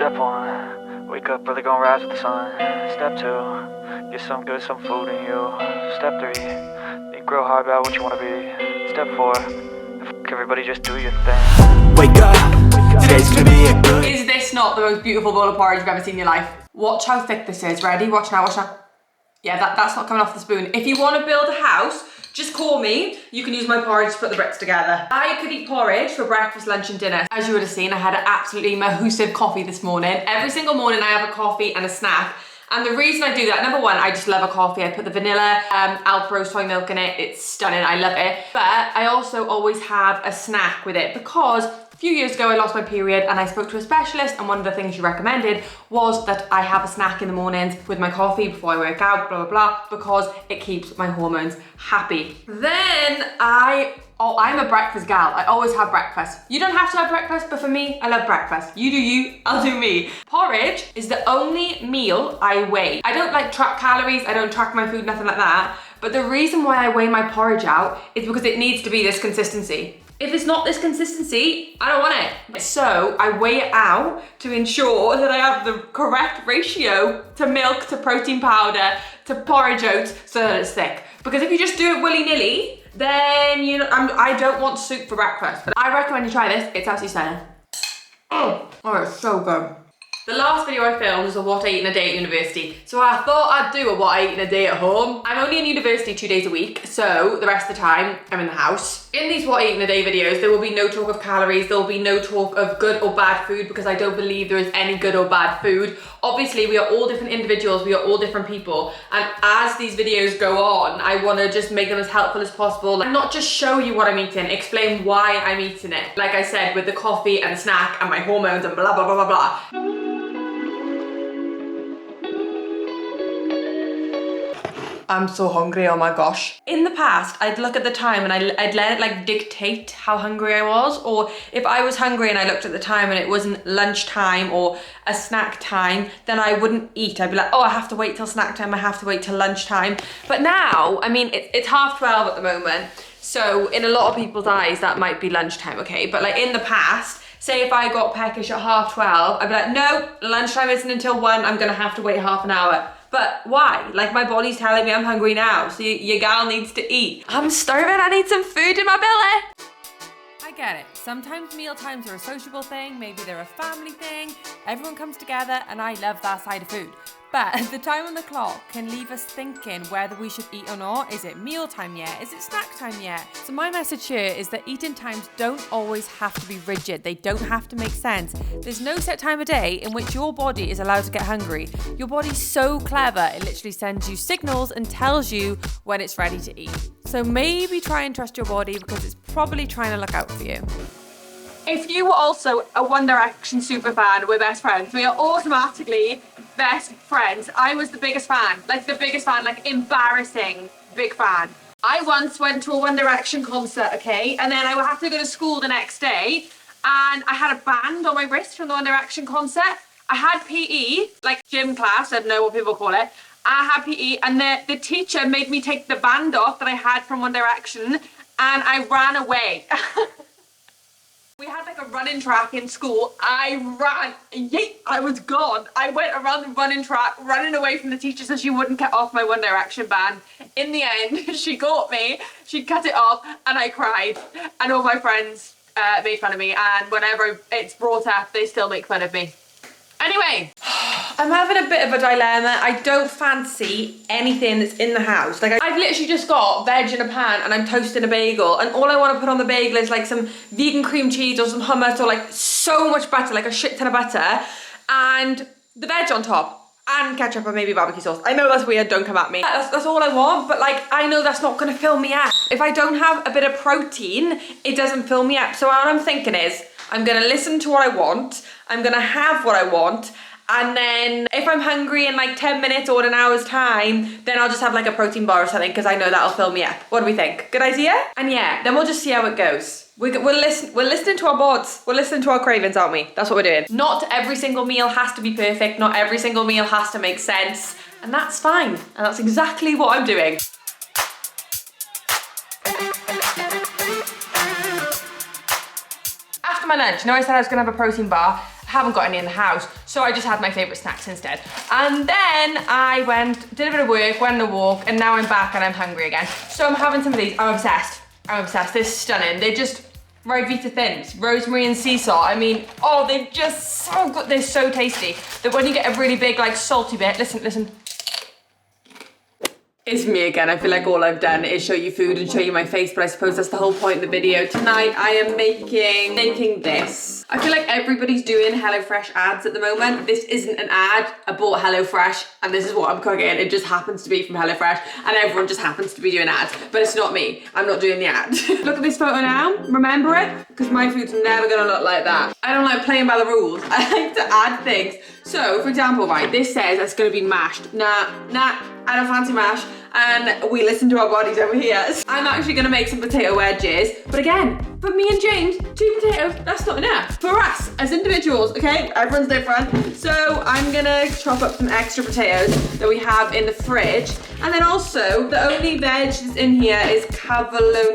Step 1, wake up early, gonna rise with the sun. Step 2, get some good, some food in you. Step 3, think real hard about what you wanna be. Step 4, everybody just do your thing. Wake up, today's gonna be a good. Is this not the most beautiful bowl of porridge you've ever seen in your life? Watch how thick this is. Ready? Watch now, watch now. Yeah, that's not coming off the spoon. If you want to build a house, just call me. You can use my porridge to put the bricks together. I could eat porridge for breakfast, lunch and dinner. As you would have seen, I had an absolutely massive coffee this morning. Every single morning I have a coffee and a snack. And the reason I do that, number one, I just love a coffee. I put the vanilla Alpro soy milk in it. It's stunning, I love it. But I also always have a snack with it because a few years ago I lost my period and I spoke to a specialist, and one of the things she recommended was that I have a snack in the mornings with my coffee before I work out, blah, blah, blah, because it keeps my hormones happy. Then I'm a breakfast gal. I always have breakfast. You don't have to have breakfast, but for me, I love breakfast. You do you, I'll do me. Porridge is the only meal I weigh. I don't like track calories, I don't track my food, nothing like that. But the reason why I weigh my porridge out is because it needs to be this consistency. If it's not this consistency, I don't want it. So I weigh it out to ensure that I have the correct ratio to milk, to protein powder, to porridge oats, so that it's thick. Because if you just do it willy-nilly, then I don't want soup for breakfast. But I recommend you try this, it's absolutely stunning. Oh, it's so good. The last video I filmed was a what I eat in a day at university. So I thought I'd do a what I eat in a day at home. I'm only in university 2 days a week, so the rest of the time I'm in the house. In these what I eat in a day videos, there will be no talk of calories, there will be no talk of good or bad food, because I don't believe there is any good or bad food. Obviously, we are all different individuals, we are all different people. And as these videos go on, I wanna just make them as helpful as possible. And not just show you what I'm eating, explain why I'm eating it. Like I said, with the coffee and the snack and my hormones and blah, blah, blah, blah, blah. I'm so hungry, oh my gosh. In the past, I'd look at the time and I'd let it like dictate how hungry I was, or if I was hungry and I looked at the time and it wasn't lunchtime or a snack time, then I wouldn't eat. I'd be like, oh, I have to wait till snack time, I have to wait till lunchtime. But now, I mean, it's 12:30 at the moment, so in a lot of people's eyes, that might be lunchtime, okay? But like in the past, say if I got peckish at 12:30, I'd be like, no, lunchtime isn't until 1, I'm gonna have to wait half an hour. But why? Like my body's telling me I'm hungry now, so your gal needs to eat. I'm starving, I need some food in my belly. I get it. Sometimes meal times are a sociable thing, maybe they're a family thing, everyone comes together, and I love that side of food. But the time on the clock can leave us thinking whether we should eat or not. Is it mealtime yet? Is it snack time yet? So my message here is that eating times don't always have to be rigid. They don't have to make sense. There's no set time of day in which your body is allowed to get hungry. Your body's so clever, it literally sends you signals and tells you when it's ready to eat. So maybe try and trust your body, because it's probably trying to look out for you. If you were also a One Direction super fan, we're best friends. We are automatically best friends. I was the biggest fan, like embarrassing big fan. I once went to a One Direction concert, okay? And then I would have to go to school the next day, and I had a band on my wrist from the One Direction concert. I had PE, like gym class, I don't know what people call it. I had PE, and the teacher made me take the band off that I had from One Direction, and I ran away. We had like a running track in school. I ran, I was gone. I went around the running track, running away from the teacher so she wouldn't cut off my One Direction band. In the end, she caught me, she cut it off, and I cried. And all my friends made fun of me, and whenever it's brought up, they still make fun of me. Anyway, I'm having a bit of a dilemma. I don't fancy anything that's in the house. Like I've literally just got veg in a pan and I'm toasting a bagel, and all I want to put on the bagel is like some vegan cream cheese or some hummus or like so much butter, like a shit ton of butter, and the veg on top and ketchup or maybe barbecue sauce. I know that's weird, don't come at me. That's all I want, but like I know that's not gonna fill me up. If I don't have a bit of protein, it doesn't fill me up. So what I'm thinking is I'm gonna listen to what I want, I'm gonna have what I want, and then if I'm hungry in like 10 minutes or in an hour's time, then I'll just have like a protein bar or something, because I know that'll fill me up. What do we think? Good idea? And yeah, then we'll just see how it goes. We're listening to our bods. We're listening to our cravings, aren't we? That's what we're doing. Not every single meal has to be perfect. Not every single meal has to make sense. And that's fine. And that's exactly what I'm doing. After my lunch, I said I was gonna have a protein bar. haven't got any in the house, so I just had my favourite snacks instead. And then I did a bit of work, went on a walk, and now I'm back and I'm hungry again. So I'm having some of these. I'm obsessed. They're stunning. They're just Ryvita thins, rosemary and sea salt. I mean, oh, they're just so good. They're so tasty that when you get a really big, like, salty bit, listen. It's me again. I feel like all I've done is show you food and show you my face, but I suppose that's the whole point of the video. Tonight I am making this. I feel like everybody's doing HelloFresh ads at the moment. This isn't an ad. I bought HelloFresh and this is what I'm cooking. It just happens to be from HelloFresh and everyone just happens to be doing ads, but it's not me. I'm not doing the ad. Look at this photo now. Remember it? Because my food's never gonna look like that. I don't like playing by the rules. I like to add things. So, for example, right, this says it's gonna be mashed. Nah, I don't fancy mash. And we listen to our bodies over here. I'm actually gonna make some potato wedges. But again, for me and James, 2 potatoes, that's not enough. For us, as individuals, okay? Everyone's different. So I'm gonna chop up some extra potatoes that we have in the fridge. And then also, the only veg that's in here is cavolo,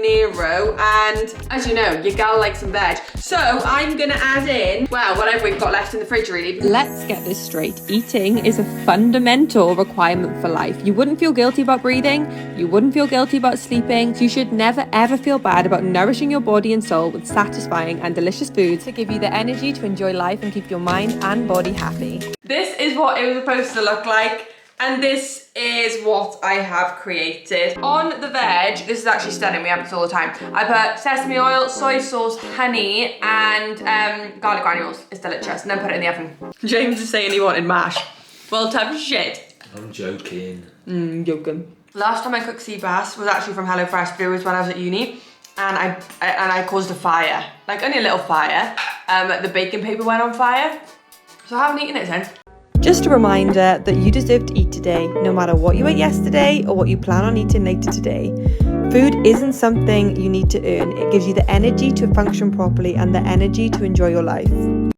and as you know, your gal likes some veg. So I'm gonna add in, well, whatever we've got left in the fridge really. Let's get this straight. Eating is a fundamental requirement for life. You wouldn't feel guilty about breathing, you wouldn't feel guilty about sleeping, so you should never ever feel bad about nourishing your body and soul with satisfying and delicious foods to give you the energy to enjoy life and keep your mind and body happy. This is what it was supposed to look like, and this is what I have created. On the veg, this is actually stunning, we have this all the time. I put sesame oil, soy sauce, honey, and garlic granules. It's delicious, and then put it in the oven. James is saying he wanted mash. Well, tough shit. I'm joking. Joking. Last time I cooked sea bass was actually from HelloFresh, but it was when I was at uni, and I caused a fire. Like, only a little fire. The baking paper went on fire, so I haven't eaten it since. Just a reminder that you deserve to eat today, no matter what you ate yesterday or what you plan on eating later today. Food isn't something you need to earn. It gives you the energy to function properly and the energy to enjoy your life.